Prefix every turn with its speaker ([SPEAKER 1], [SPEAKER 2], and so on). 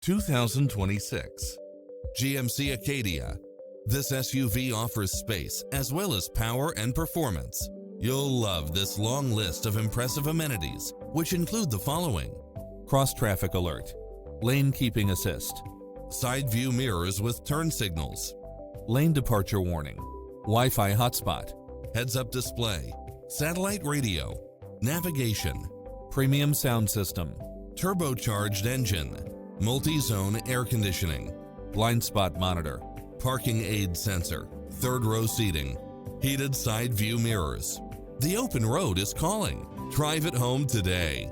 [SPEAKER 1] 2026 GMC Acadia. This SUV offers space as well as power and performance. You'll love this long list of impressive amenities, which include the following: cross-traffic alert, lane keeping assist, side view mirrors with turn signals, lane departure warning, Wi-Fi hotspot, heads-up display, satellite radio, navigation, premium sound system, turbocharged engine, multi-zone air conditioning, blind spot monitor, parking aid sensor, third row seating, heated side view mirrors. The open road is calling. Drive it home today.